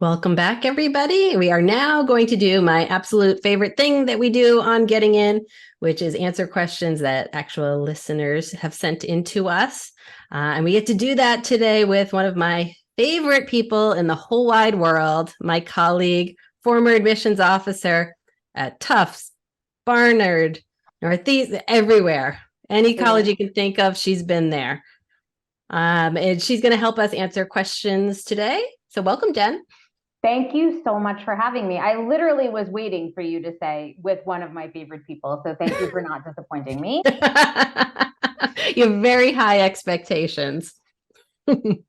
Welcome back, everybody. We are now going to do my absolute favorite thing that we do on Getting In, which is answer questions that actual listeners have sent in to us. And we get to do that today with one of my favorite people in the whole wide world, my colleague, former admissions officer at Tufts, Barnard, Northeast, everywhere. Any college you can think of, she's been there. And she's going to help us answer questions today. So welcome, Jen. Thank you so much for having me. I literally was waiting for you to say with one of my favorite people. So thank you for not disappointing me. You have very high expectations. And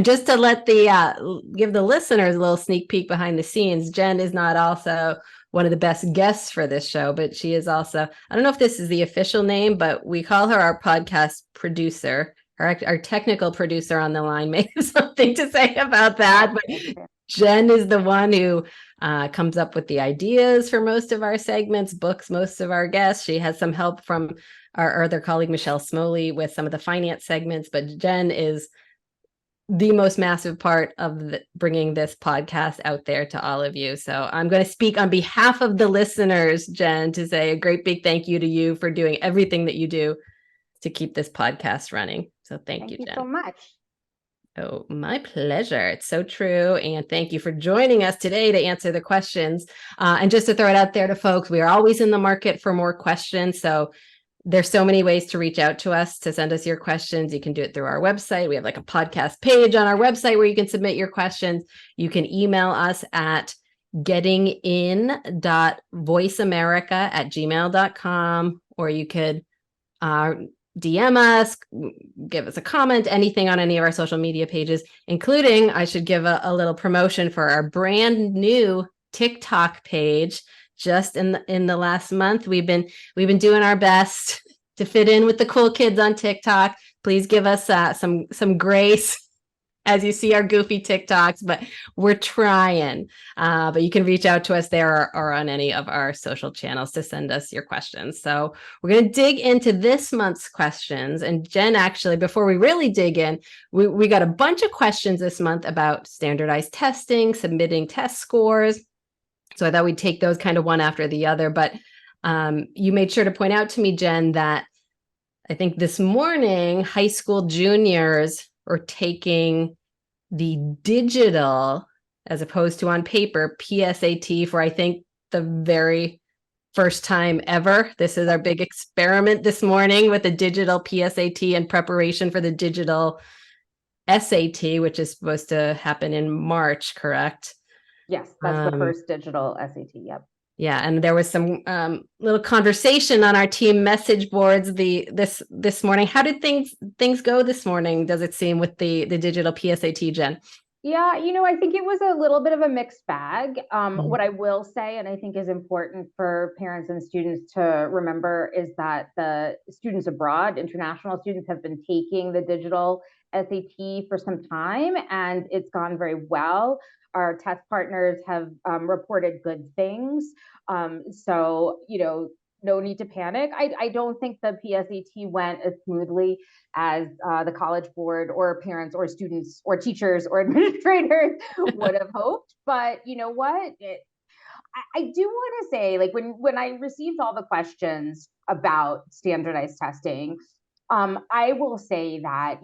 just to let give the listeners a little sneak peek behind the scenes, Jen is not also one of the best guests for this show, but she is also, I don't know if this is the official name, but we call her our podcast producer. Our technical producer on the line may have something to say about that, but Jen is the one who comes up with the ideas for most of our segments, books most of our guests. She has some help from our other colleague, Michelle Smoley, with some of the finance segments, but Jen is the most massive part of bringing this podcast out there to all of you. So I'm going to speak on behalf of the listeners, Jen, to say a great big thank you to you for doing everything that you do to keep this podcast running. So thank you, Jen. Thank you so much. Oh, my pleasure. It's so true. And thank you for joining us today to answer the questions. And just to throw it out there to folks, we are always in the market for more questions. So there's so many ways to reach out to us to send us your questions. You can do it through our website. We have like a podcast page on our website where you can submit your questions. You can email us at gettingin.voiceamerica@gmail.com, or you could DM us, give us a comment, anything on any of our social media pages, including, I should give a little promotion for our brand new TikTok page. Just in the last month, we've been doing our best to fit in with the cool kids on TikTok. Please give us some grace as you see our goofy TikToks, but we're trying. But you can reach out to us there or on any of our social channels to send us your questions. So we're going to dig into this month's questions. And Jen, actually, before we really dig in, we got a bunch of questions this month about standardized testing, submitting test scores. So I thought we'd take those kind of one after the other. But you made sure to point out to me, Jen, that I think this morning, high school juniors are taking the digital, as opposed to on paper, PSAT for, I think, the very first time ever. This is our big experiment this morning with the digital PSAT in preparation for the digital SAT, which is supposed to happen in March, correct? Yes, that's the first digital SAT. Yep. Yeah, and there was some little conversation on our team message boards this morning. How did things go this morning? Does it seem with the digital PSAT, Jen? Yeah, I think it was a little bit of a mixed bag. What I will say, and I think is important for parents and students to remember, is that the students abroad, international students, have been taking the digital SAT for some time, and it's gone very well. Our test partners have reported good things. So, no need to panic. I don't think the PSAT went as smoothly as the College Board or parents or students or teachers or administrators would have hoped. But you know what? I do want to say, like, when I received all the questions about standardized testing, I will say that,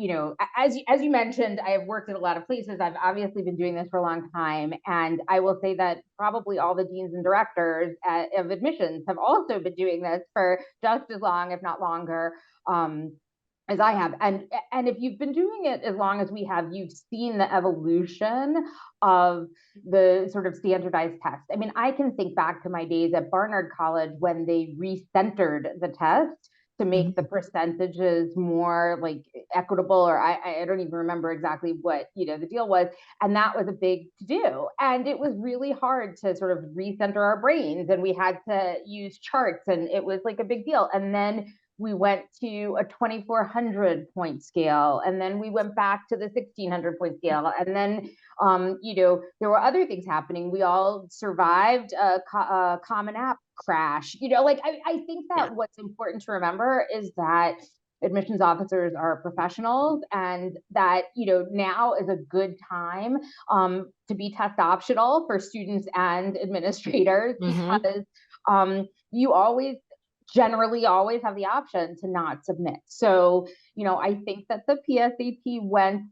as you mentioned, I have worked at a lot of places. I've obviously been doing this for a long time. And I will say that probably all the deans and directors of admissions have also been doing this for just as long, if not longer, as I have. And if you've been doing it as long as we have, you've seen the evolution of the sort of standardized test. I mean, I can think back to my days at Barnard College when they recentered the test to make the percentages more like equitable, or I don't even remember exactly what the deal was. And that was a big to do. And it was really hard to sort of recenter our brains, and we had to use charts, and it was like a big deal. And then we went to a 2,400 point scale, and then we went back to the 1,600 point scale, and then there were other things happening. We all survived a Common App crash. I think that what's important to remember is that admissions officers are professionals, and that, now is a good time to be test optional for students and administrators, Mhm. because you always generally always have the option to not submit. So, I think that the PSAT went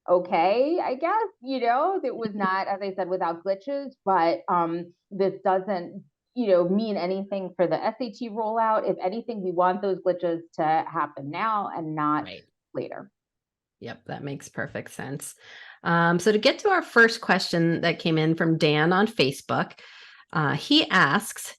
okay, I guess. It was not, as I said, without glitches, but this doesn't, mean anything for the SAT rollout. If anything, we want those glitches to happen now and not Right. later. Yep, that makes perfect sense. So to get to our first question that came in from Dan on Facebook, he asks,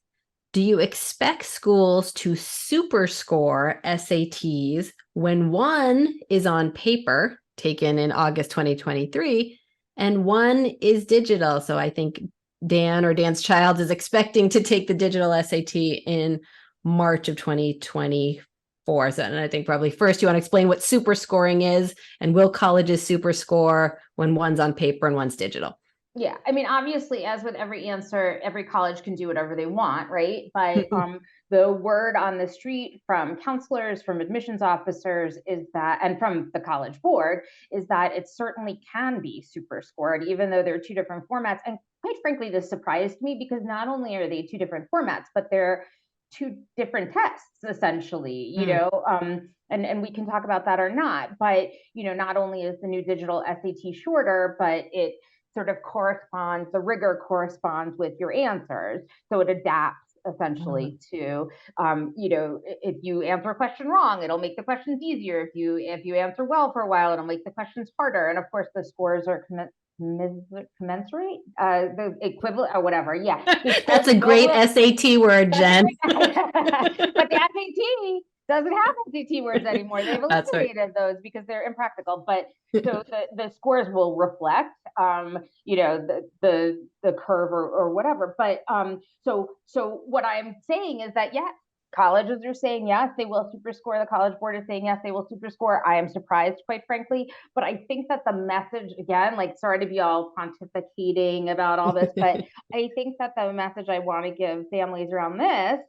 do you expect schools to super score SATs when one is on paper, taken in August 2023, and one is digital? So I think Dan or Dan's child is expecting to take the digital SAT in March of 2024. So, and I think probably first you want to explain what super scoring is, and will colleges super score when one's on paper and one's digital? Yeah, I mean, obviously, as with every answer, every college can do whatever they want, right? But the word on the street from counselors, from admissions officers is that, and from the college board, is that it certainly can be super scored, even though there are two different formats. And quite frankly, this surprised me, because not only are they two different formats, but they're two different tests, essentially, and we can talk about that or not. But, not only is the new digital SAT shorter, but it sort of corresponds, the rigor corresponds with your answers. So it adapts essentially to, if you answer a question wrong, it'll make the questions easier. If you answer well for a while, it'll make the questions harder. And of course, the scores are commensurate, the equivalent or whatever. Yeah. That's a great SAT word, Jen. But the SAT doesn't have SAT words anymore. They've That's right. eliminated those because they're impractical. But so the scores will reflect, the curve or whatever. But so what I'm saying is that, yes, colleges are saying yes, they will super score. The College Board is saying yes, they will super score. I am surprised, quite frankly. But I think that the message, again, like, sorry to be all pontificating about all this, but I think that the message I want to give families around this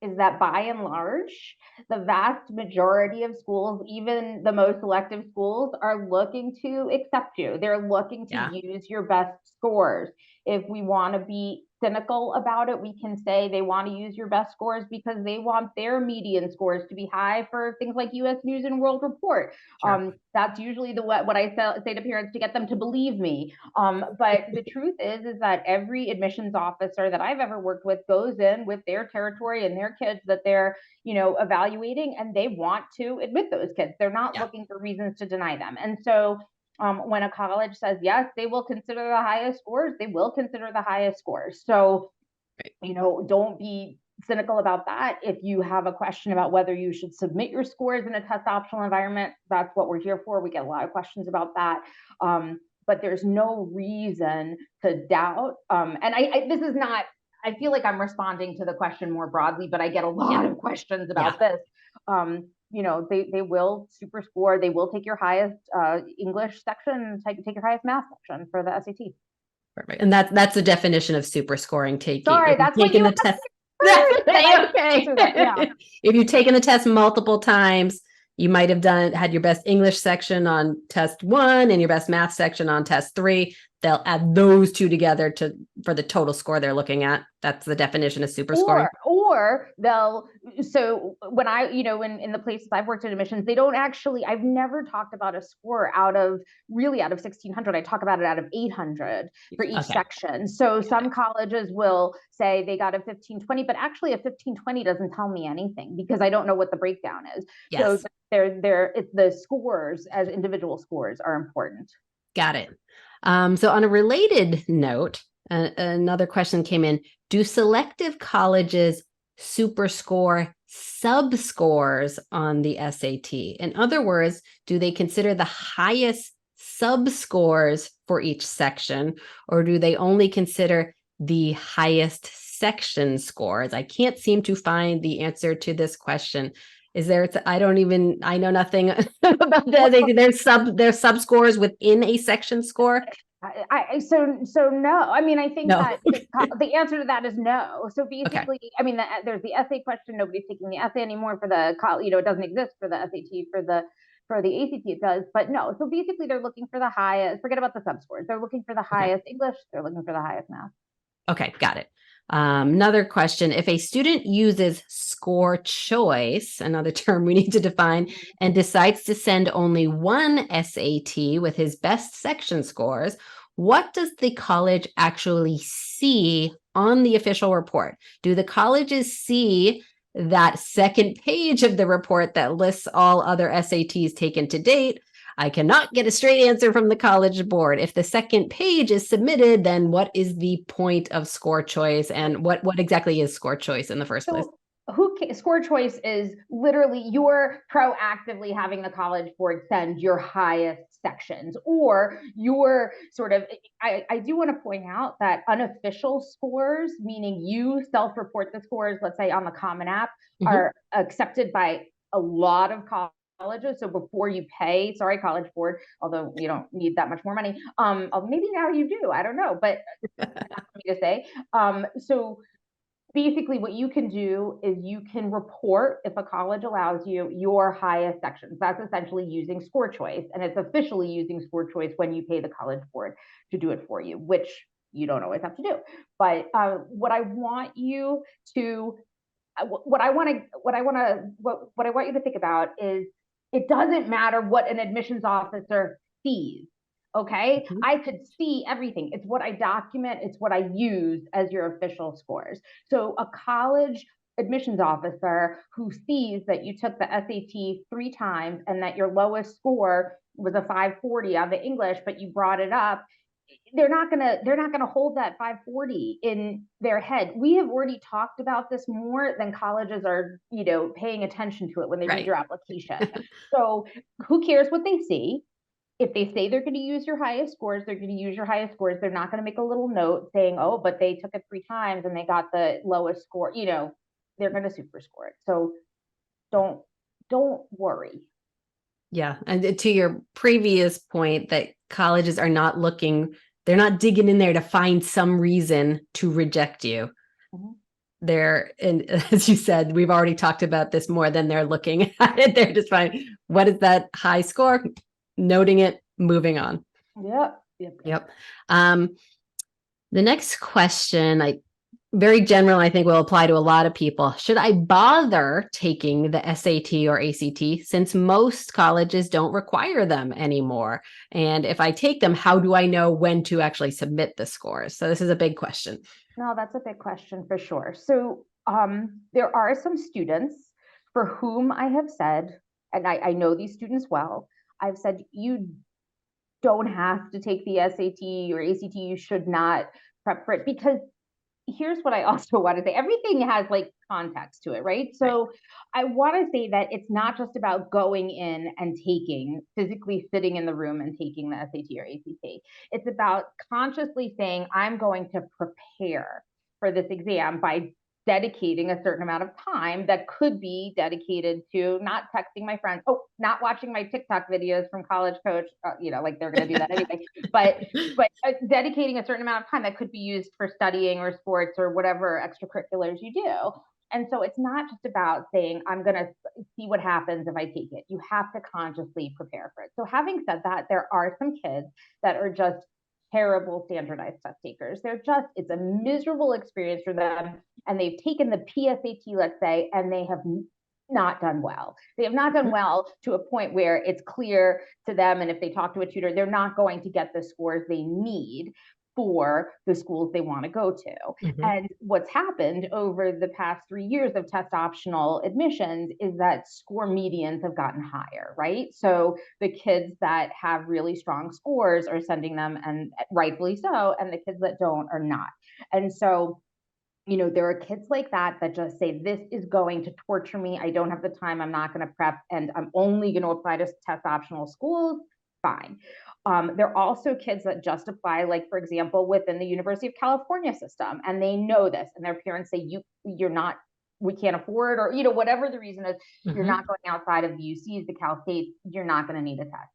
is that, by and large, the vast majority of schools, even the most selective schools, are looking to accept you. They're looking to use your best scores. If we want to be cynical about it, we can say they want to use your best scores because they want their median scores to be high for things like US News and World Report. Sure. That's usually what I say to parents to get them to believe me. But the truth is that every admissions officer that I've ever worked with goes in with their territory and their kids that they're, evaluating, and they want to admit those kids. They're not looking for reasons to deny them. And so when a college says yes, they will consider the highest scores. They will consider the highest scores. So, don't be cynical about that. If you have a question about whether you should submit your scores in a test optional environment, that's what we're here for. We get a lot of questions about that. But there's no reason to doubt. And this is not, I feel like I'm responding to the question more broadly, but I get a lot of questions about this. They will super score. They will take your highest English section, take your highest math section for the SAT. Perfect. And that's the definition of super scoring. Sorry, that's what you the test. Okay. If you've taken the test multiple times, you might have had your best English section on test 1 and your best math section on test 3. They'll add those two together for the total score they're looking at. That's the definition of super scoring. Or so when I, in the places I've worked in admissions, they don't actually, I've never talked about a score out of 1,600. I talk about it out of 800 for each section. So some colleges will say they got a 1520, but actually a 1520 doesn't tell me anything because I don't know what the breakdown is. Yes. So it's the scores as individual scores are important. Got it. So on a related note, another question came in. Do selective colleges super score sub-scores on the SAT? In other words, do they consider the highest sub-scores for each section, or do they only consider the highest section scores? I can't seem to find the answer to this question. I know nothing about that. There's sub scores within a section score. So no. I mean, I think No. that the answer to that is no. So Okay. basically, I mean, there's the essay question. Nobody's taking the essay anymore for the it doesn't exist for the SAT. For the ACT it does, but no. So basically, they're looking for the highest. Forget about the subscores. They're looking for the Okay. highest English. They're looking for the highest math. Okay, got it. Another question. If a student uses score choice, another term we need to define, and decides to send only one SAT with his best section scores, what does the college actually see on the official report? Do the colleges see that second page of the report that lists all other SATs taken to date? I cannot get a straight answer from the college board. If the second page is submitted, then what is the point of score choice, and what exactly is score choice in the first place? So score choice is literally you're proactively having the college board send your highest sections, or your sort of, I do want to point out that unofficial scores, meaning you self-report the scores, let's say on the Common App, are accepted by a lot of colleges. So before you pay, sorry, College Board, although you don't need that much more money. Maybe now you do. I don't know, but not for me to say. So basically what you can do is you can report, if a college allows you, your highest sections. That's essentially using score choice, and it's officially using score choice when you pay the college board to do it for you, which you don't always have to do. But what I want you to what I want you to think about is, it doesn't matter what an admissions officer sees. Okay, Mhm. I could see everything. It's what I document, it's what I use as your official scores. So a college admissions officer who sees that you took the SAT 3 times and that your lowest score was a 540 on the English, but you brought it up, they're not gonna hold that 540 in their head. We have already talked about this more than colleges are, paying attention to it when they read Right. your application. So who cares what they see? If they say they're going to use your highest scores, they're going to use your highest scores. They're not going to make a little note saying, oh, but they took it 3 times and they got the lowest score. They're going to super score it. So don't don't worry. Yeah. And to your previous point that colleges are not looking, they're not digging in there to find some reason to reject you. Mhm. They're, and as you said, we've already talked about this more than they're looking at it. They're just finding, what is that high score? Noting it, moving on. Yep. Yep. Yep. Um, the next question, very general, I think will apply to a lot of people. Should I bother taking the SAT or ACT since most colleges don't require them anymore? And if I take them, how do I know when to actually submit the scores? So this is a big question. No, that's a big question for sure. So there are some students for whom I have said, and I know these students well, I've said, you don't have to take the SAT or ACT. You should not prep for it, because here's what I also want to say. Everything has like context to it, right? Right. So I want to say that it's not just about going in and physically sitting in the room and taking the SAT or ACT. It's about consciously saying, I'm going to prepare for this exam by dedicating a certain amount of time that could be dedicated to not texting my friends, not watching my TikTok videos from College Coach, like they're going to do that anyway, but dedicating a certain amount of time that could be used for studying or sports or whatever extracurriculars you do. And so it's not just about saying, I'm going to see what happens if I take it. You have to consciously prepare for it. So having said that, there are some kids that are just terrible standardized test takers. It's a miserable experience for them. And they've taken the PSAT, let's say, and they have not done well. They have not done well to a point where it's clear to them. And if they talk to a tutor, they're not going to get the scores they need for the schools they want to go to. Mhm. And what's happened over the past 3 years of test optional admissions is that score medians have gotten higher, right? So the kids that have really strong scores are sending them, and rightfully so, and the kids that don't are not. And so there are kids like that just say, this is going to torture me. I don't have the time. I'm not going to prep, and I'm only going to apply to test optional schools. Fine. There are also kids that just apply, like, for example, within the University of California system, and they know this, and their parents say, you're not, we can't afford, or, whatever the reason is, you're Mhm. not going outside of the UCs, the Cal States, you're not going to need a test.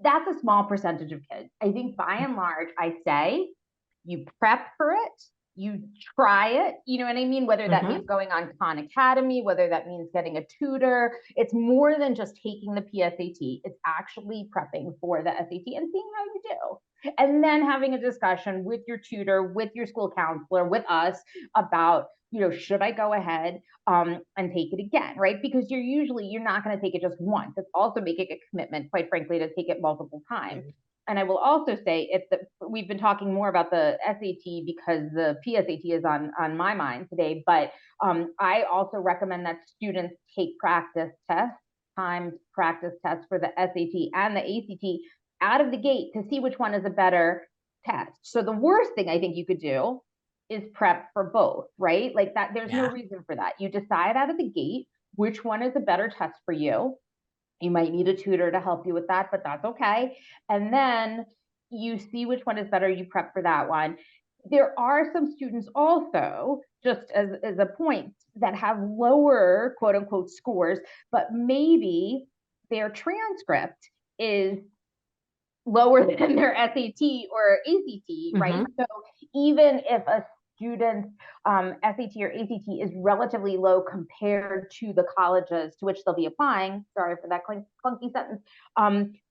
that's a small percentage of kids. I think by and large, I say you prep for it, you try it, you know what I mean? Whether that Mhm. means going on Khan Academy, whether that means getting a tutor, it's more than just taking the PSAT. It's actually prepping for the SAT and seeing how you do. And then having a discussion with your tutor, with your school counselor, with us about, you know, should I go ahead and take it again, right? Because you're not going to take it just once. It's also making a commitment, quite frankly, to take it multiple times. Mhm. And I will also say, we've been talking more about the SAT because the PSAT is on my mind today, but I also recommend that students take practice tests, timed practice tests for the SAT and the ACT out of the gate to see which one is a better test. So the worst thing I think you could do is prep for both, right? Like that, there's no Yeah. reason for that. You decide out of the gate which one is a better test for you. You might need a tutor to help you with that, but that's okay. And then you see which one is better, you prep for that one. There are some students also, just as a point, that have lower quote unquote scores, but maybe their transcript is lower than their SAT or ACT, right? Mhm. So even if a student's SAT or ACT is relatively low compared to the colleges to which they'll be applying, sorry for that clunky sentence,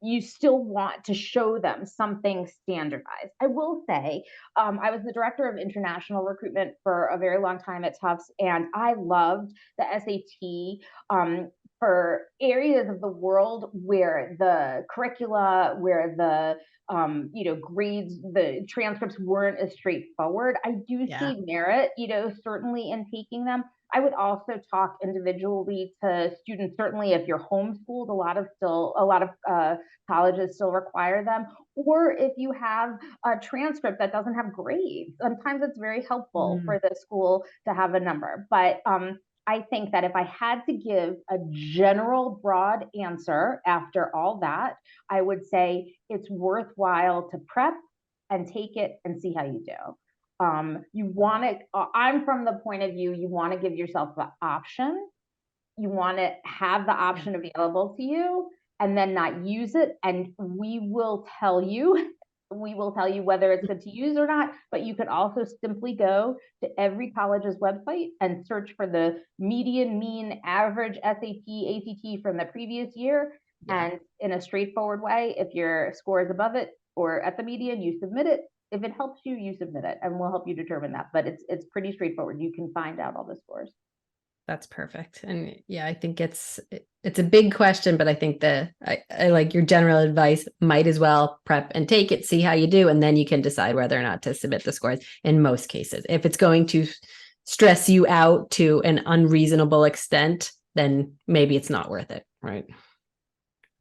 you still want to show them something standardized. I will say, I was the director of international recruitment for a very long time at Tufts, and I loved the SAT for areas of the world where the curricula, where the grades, the transcripts weren't as straightforward. I do Yeah. see merit, certainly in taking them. I would also talk individually to students. Certainly, if you're homeschooled, a lot of colleges still require them. Or if you have a transcript that doesn't have grades, sometimes it's very helpful Mm. for the school to have a number. But I think that if I had to give a general broad answer after all that, I would say it's worthwhile to prep and take it and see how you do. You want to, I'm from the point of view, you want to give yourself the option. You want to have the Yeah. option available to you and then not use it. And we will tell you whether it's good to use or not, but you could also simply go to every college's website and search for the median, mean, average SAT, ACT from the previous year. Yeah. And in a straightforward way, if your score is above it or at the median, you submit it. If it helps you, you submit it, and we'll help you determine that. But it's pretty straightforward. You can find out all the scores. That's perfect. And yeah, I think it's a big question, but I think I like your general advice. Might as well prep and take it, see how you do, and then you can decide whether or not to submit the scores in most cases. If it's going to stress you out to an unreasonable extent, then maybe it's not worth it, right?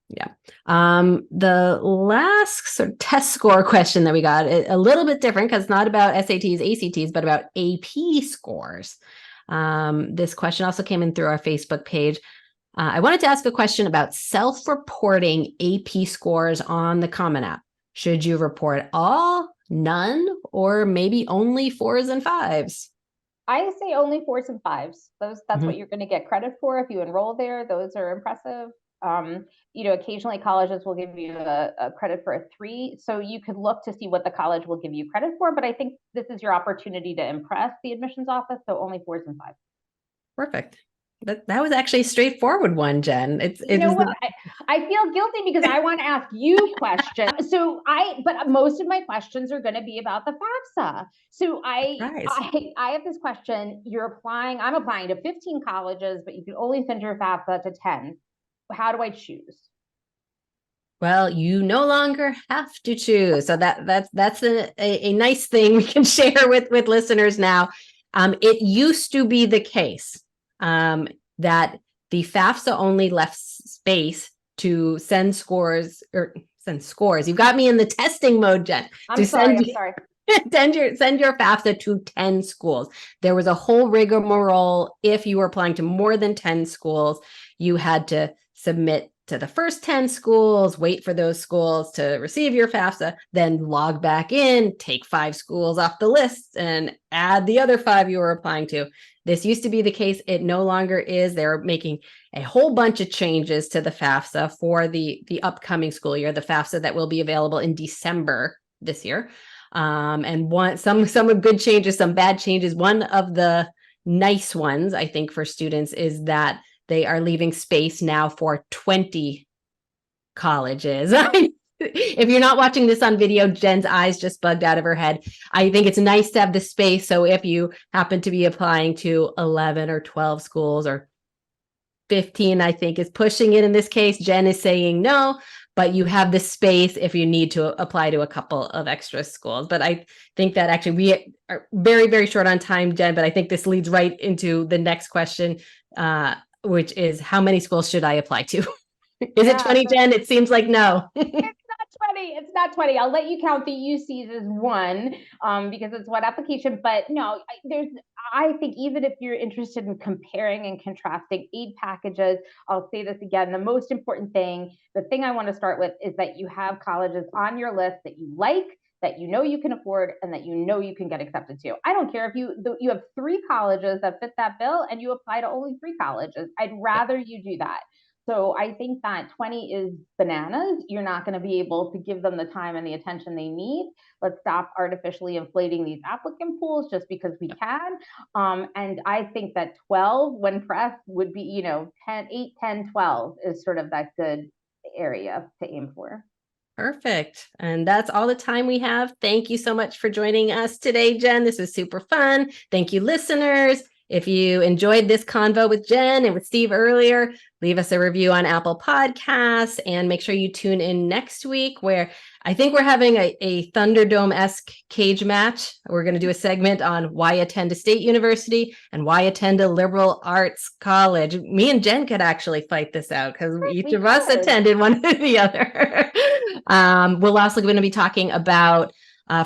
Yeah. The last sort of test score question that we got, a little bit different because it's not about SATs, ACTs, but about AP scores. This question also came in through our Facebook page. I wanted to ask a question about self-reporting AP scores on the Common App. Should you report all, none, or maybe only 4s and 5s? I say only 4s and 5s. That's what Mhm. you're going to get credit for if you enroll there. Those are impressive. Occasionally colleges will give you a credit for a 3, so you could look to see what the college will give you credit for. But I think this is your opportunity to impress the admissions office, so only 4s and 5s. Perfect. That was actually a straightforward one, Jen. You It know is what? not. I feel guilty because I want to ask you questions. But most of my questions are going to be about the FAFSA. So Surprise. I have this question. I'm applying to 15 colleges, but you can only send your FAFSA to 10. How do I choose? Well, you no longer have to choose. So that's a nice thing we can share with listeners now. It used to be the case that the FAFSA only left space to send scores or send scores. You got me in the testing mode, Jen. I'm To sorry. send I'm sorry. send your FAFSA to 10 schools. There was a whole rigmarole. If you were applying to more than 10 schools, you had to submit to the first 10 schools, wait for those schools to receive your FAFSA, then log back in, take 5 schools off the list and add the other 5 you were applying to. This used to be the case. It no longer is. They're making a whole bunch of changes to the FAFSA for the upcoming school year, the FAFSA that will be available in December this year. And some are good changes, some bad changes. One of the nice ones, I think, for students is that they are leaving space now for 20 colleges. If you're not watching this on video, Jen's eyes just bugged out of her head. I think it's nice to have the space. So if you happen to be applying to 11 or 12 schools, or 15, I think is pushing it in this case, Jen is saying no, but you have the space if you need to apply to a couple of extra schools. But I think that actually we are very, very short on time, Jen, but I think this leads right into the next question, which is how many schools should I apply to? Is it 20, Jen? It seems like no. It's not 20. It's not 20. I'll let you count the UCs as one, because it's one application. But no, I think even if you're interested in comparing and contrasting aid packages, I'll say this again, the most important thing, the thing I want to start with is that you have colleges on your list that you like, that you know you can afford, and that you know you can get accepted to. I don't care if you have 3 colleges that fit that bill and you apply to only 3 colleges. I'd rather you do that. So I think that 20 is bananas. You're not going to be able to give them the time and the attention they need. Let's stop artificially inflating these applicant pools just because we can. And I think that 12, when pressed, would be, 10, 8, 10, 12 is sort of that good area to aim for. Perfect. And that's all the time we have. Thank you so much for joining us today, Jen. This was super fun. Thank you, listeners. If you enjoyed this convo with Jen and with Steve earlier, leave us a review on Apple Podcasts, and make sure you tune in next week, where I think we're having a Thunderdome-esque cage match. We're going to do a segment on why attend a state university and why attend a liberal arts college. Me and Jen could actually fight this out because each of us attended one or the other. We're also going to be talking about,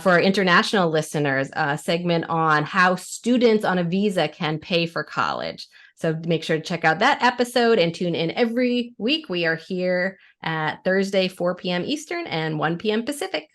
for our international listeners, a segment on how students on a visa can pay for college. So make sure to check out that episode and tune in every week. We are here at Thursday, 4 p.m. Eastern and 1 p.m. Pacific.